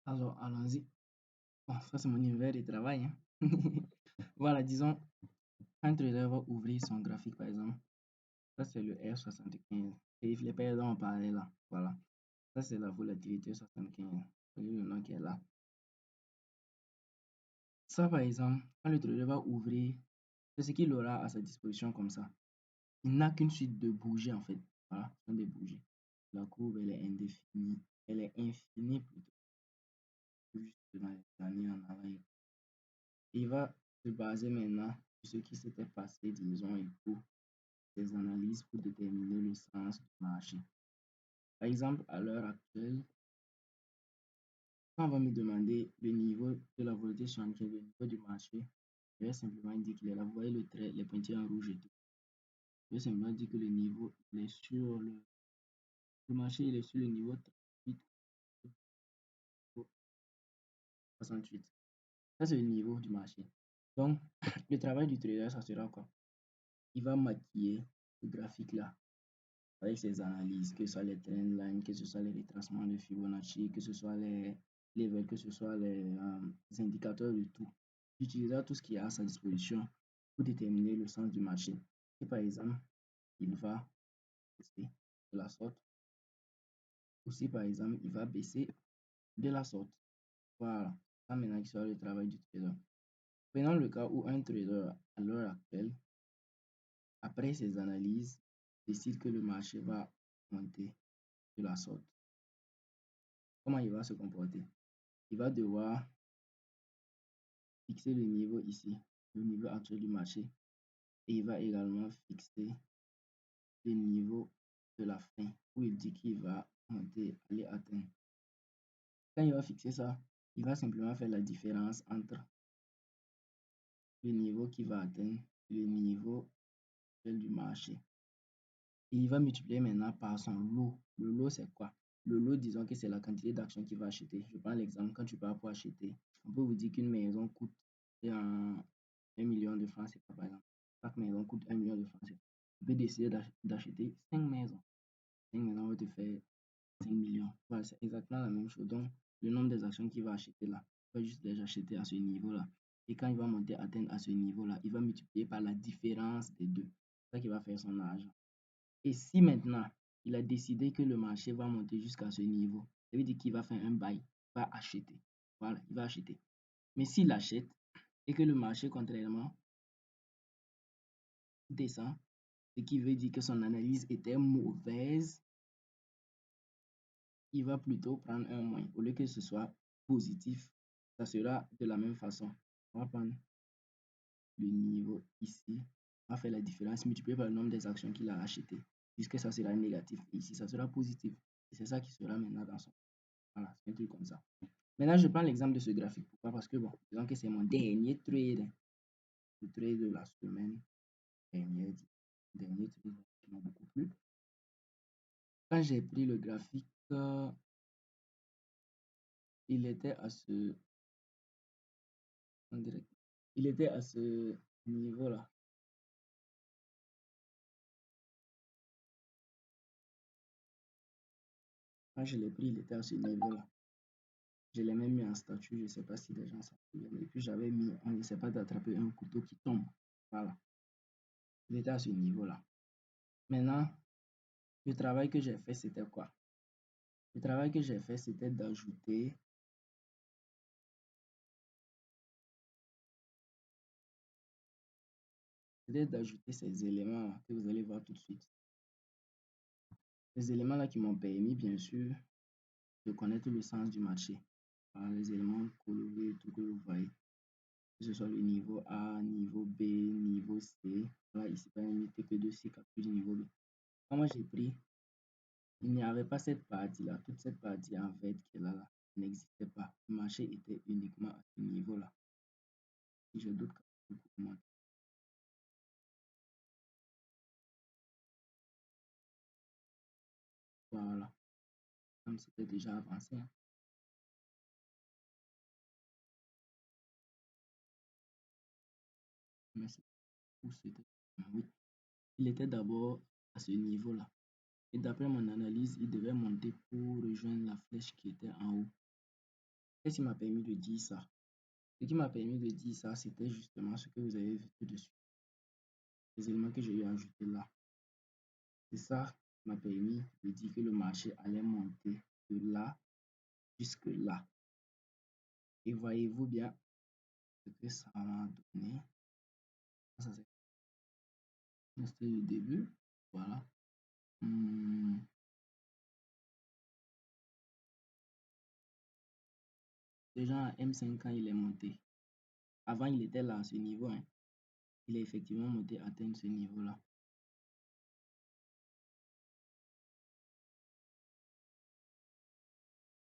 Alors, allons-y. Bon, ça, c'est mon univers de travail, hein. Voilà, disons, un trader va ouvrir son graphique, par exemple. Ça, c'est le R75. Et les perdants en parlaient là. Voilà. Ça, c'est la volatilité 75. Voyez le nom qui est là. Ça, par exemple, quand le trader va ouvrir, c'est ce qu'il aura à sa disposition comme ça. Il n'a qu'une suite de bougies, en fait. Voilà, ce sont des bougies. La courbe, elle est indéfinie. Elle est infinie plutôt. Juste dans les années en arrière. Il va se baser maintenant sur ce qui s'était passé, disons, et pour des analyses pour déterminer le sens du marché. Par exemple, à l'heure actuelle, quand on va me demander le niveau de la volatilité changeante, le niveau du marché, je vais simplement dire qu'il est là. Vous voyez le trait, les pointillés en rouge et tout. Je vais simplement dire que le niveau il est sur le marché, il est sur le niveau 38, 68. Ça, c'est le niveau du marché. Donc, le travail du trader, ça sera quoi? Il va maquiller ce graphique-là avec ses analyses, que ce soit les trendlines, que ce soit les retracements de Fibonacci, que ce soit les levels, que ce soit les indicateurs de tout. Il utilisera tout ce qu'il a à sa disposition pour déterminer le sens du marché. Et par exemple, il va baisser de la sorte, ou si par exemple, il va baisser de la sorte. Voilà, ça maintenant qui sera le travail du trader. Prenons le cas où un trader, à l'heure actuelle, après ses analyses, décide que le marché va monter de la sorte. Comment il va se comporter? Il va devoir fixer le niveau ici, le niveau actuel du marché, et il va également fixer le niveau de la fin, où il dit qu'il va monter, aller atteindre. Quand il va fixer ça, il va simplement faire la différence entre le niveau qu'il va atteindre et le niveau actuel du marché. Et il va multiplier maintenant par son lot. Le lot, c'est quoi? Le lot, disons que c'est la quantité d'actions qu'il va acheter. Je prends l'exemple, quand tu pars pour acheter, on peut vous dire qu'une maison coûte un 1 million de francs CFA, par exemple. Chaque maison coûte 1 million de francs CFA. Tu peux décider d'acheter 5 maisons. 5 maisons vont te faire 5 millions. Voilà, c'est exactement la même chose. Donc, le nombre des actions qu'il va acheter là, il va juste les acheter à ce niveau-là. Et quand il va monter, atteindre à ce niveau-là, il va multiplier par la différence des deux. C'est ça qui va faire son argent. Et si maintenant, il a décidé que le marché va monter jusqu'à ce niveau, ça veut dire qu'il va faire un bail, il va acheter. Voilà, il va acheter. Mais s'il achète et que le marché, contrairement, descend, ce qui veut dire que son analyse était mauvaise, il va plutôt prendre un moins. Au lieu que ce soit positif, ça sera de la même façon. On va prendre le niveau ici, on va faire la différence multipliée par le nombre des actions qu'il a achetées, puisque ça sera négatif. Ici, ça sera positif. Et c'est ça qui sera maintenant dans son. Voilà, c'est un truc comme ça. Maintenant, je prends l'exemple de ce graphique. Pourquoi? Parce que, bon, disons que c'est mon dernier trade, le trade de la semaine dernière, dernier trade qui m'a beaucoup plu. Quand j'ai pris le graphique, il était à ce, on dirait, il était à ce niveau-là. Quand je l'ai pris, il était à ce niveau-là. Je l'ai même mis en statut, je ne sais pas si les gens s'en souviennent. Et puis j'avais mis, on ne sait pas d'attraper un couteau qui tombe. Voilà. Il était à ce niveau-là. Maintenant, le travail que j'ai fait, c'était quoi? Le travail que j'ai fait, c'était d'ajouter ces éléments que vous allez voir tout de suite. Ces éléments-là qui m'ont permis, bien sûr, de connaître le sens du marché. Par les éléments colorés, tout que vous voyez. Que ce soit le niveau A, niveau B, niveau C. Voilà, ici, pas limité que de C capture du niveau B. Quand moi j'ai pris, il n'y avait pas cette partie-là. Toute cette partie en fait qui est là, n'existait pas. Le marché était uniquement à ce niveau-là. Si je doute que vous. Voilà. Comme c'était déjà avancé, hein. Mais c'est où c'était. Oui. Il était d'abord à ce niveau-là. Et d'après mon analyse, il devait monter pour rejoindre la flèche qui était en haut. Qu'est-ce qui m'a permis de dire ça? Ce qui m'a permis de dire ça, c'était justement ce que vous avez vu tout de suite, les éléments que j'ai eu à ajouter là. C'est ça qui m'a permis de dire que le marché allait monter de là jusque là. Et voyez-vous bien ce que ça m'a donné. Ça, c'était le début. Voilà. Déjà, M5 quand il est monté. Avant, il était là à ce niveau. Hein. Il est effectivement monté à atteindre ce niveau-là.